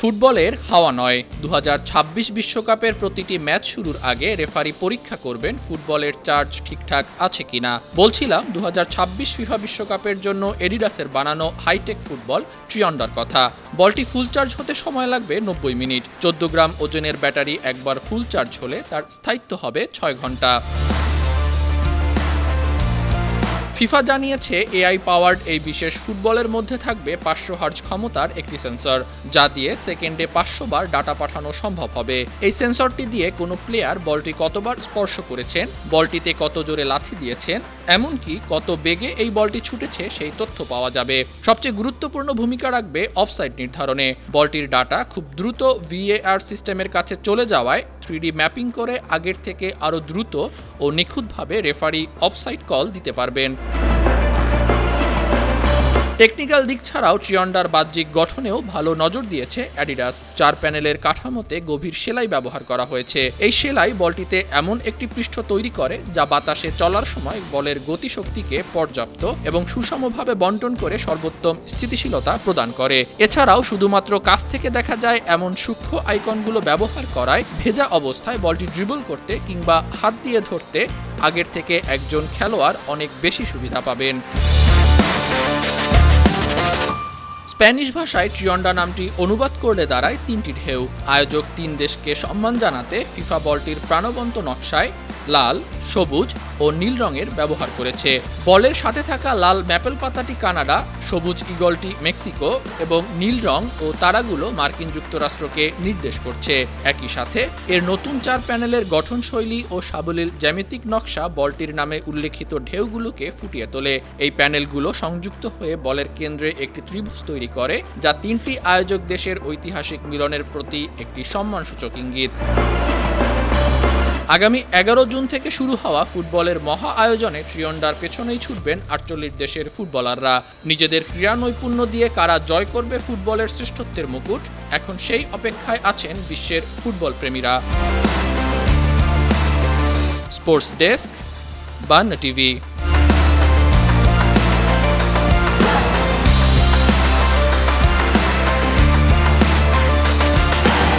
ফুটবলের হাওয়া নয়। 2026 বিশ্বকাপের প্রতিটি ম্যাচ শুরুর আগে রেফারি পরীক্ষা করবেন ফুটবলের চার্জ ঠিকঠাক আছে কিনা। বলছিলাম 2026 ফিফা বিশ্বকাপের জন্য এডিডাসের বানানো হাইটেক ফুটবল ট্রিয়ন্ডার কথা। বলটি ফুল চার্জ হতে সময় লাগবে 90 মিনিট। 14 গ্রাম ওজনের ব্যাটারি একবার ফুল চার্জ হলে তার স্থায়িত্ব হবে 6 ঘন্টা। ফিফা জানিয়েছে এআই পাওয়ার্ড এই বিশেষ ফুটবলের মধ্যে থাকবে 500 হার্জ ক্ষমতার একটি সেন্সর, যা দিয়ে সেকেন্ডে 500 বার ডাটা পাঠানো সম্ভব হবে। এই সেন্সরটি দিয়ে কোনো প্লেয়ার বলটি কতবার স্পর্শ করেছেন, বলটিতে কত জোরে লাথি দিয়েছেন, এমনকি কত বেগে এই বলটি ছুটেছে সেই তথ্য পাওয়া যাবে। সবচেয়ে গুরুত্বপূর্ণ ভূমিকা রাখবে অফসাইড নির্ধারণে। বলটির ডাটা খুব দ্রুত ভিএআর সিস্টেমের কাছে চলে যাওয়ায় 3D ম্যাপিং করে আগের থেকে আরও দ্রুত ও নিখুঁতভাবে রেফারি অফসাইড কল দিতে পারবেন। টেকনিক্যাল দিক ছাড়াও ট্রিয়ন্ডার বাহ্যিক গঠনেও ভালো নজর দিয়েছে অ্যাডিডাস। 4 প্যানেলের কাঠামোতে গভীর সেলাই ব্যবহার করা হয়েছে। এই সেলাই বলটিতে এমন একটি পৃষ্ঠ তৈরি করে যা বাতাসে চলার সময় বলের গতিশক্তিকে পর্যাপ্ত এবং সুষমভাবে বন্টন করে সর্বোত্তম স্থিতিশীলতা প্রদান করে। এছাড়াও শুধুমাত্র কাছ থেকে দেখা যায় এমন সূক্ষ্ম আইকনগুলো ব্যবহার করায় ভেজা অবস্থায় বলটি ড্রিবল করতে কিংবা হাত দিয়ে ধরতে আগের থেকে একজন খেলোয়াড় অনেক বেশি সুবিধা পাবেন। স্প্যানিশ ভাষায় ট্রিয়ন্ডা নামটি অনুবাদ করলে দাঁড়ায় 3টি ঢেউ। আয়োজক 3 দেশকে সম্মান জানাতে ফিফা বলটির প্রাণবন্ত নকশায় লাল, সবুজ ও নীল রঙের ব্যবহার করেছে। বলের সাথে থাকা লাল ম্যাপেল পাতাটি কানাডা, সবুজ ঈগলটি মেক্সিকো এবং নীল রং ও তারাগুলো মার্কিন যুক্তরাষ্ট্রকে নির্দেশ করছে। একই সাথে এর নতুন 4 প্যানেলের গঠনশৈলী ও সাবলীল জ্যামিতিক নকশা বলটির নামে উল্লেখিত ঢেউগুলোকে ফুটিয়ে তোলে। এই প্যানেলগুলো সংযুক্ত হয়ে বলের কেন্দ্রে একটি ত্রিভুজ তৈরি করে, যা 3টি আয়োজক দেশের ঐতিহাসিক মিলনের প্রতি একটি সম্মানসূচক ইঙ্গিত। আগামী 11 জুন থেকে শুরু হওয়া ফুটবলের মহা আয়োজনে ট্রিয়ন্ডার পেছনেই ছুটবেন 48 দেশের ফুটবলাররা। নিজেদের ক্রীড়া নৈপুণ্য দিয়ে কারা জয় করবে ফুটবলের শ্রেষ্ঠত্বের মুকুট, এখন সেই অপেক্ষায় আছেন বিশ্বের ফুটবল প্রেমীরা। স্পোর্টস ডেস্ক, বান্না টিভি।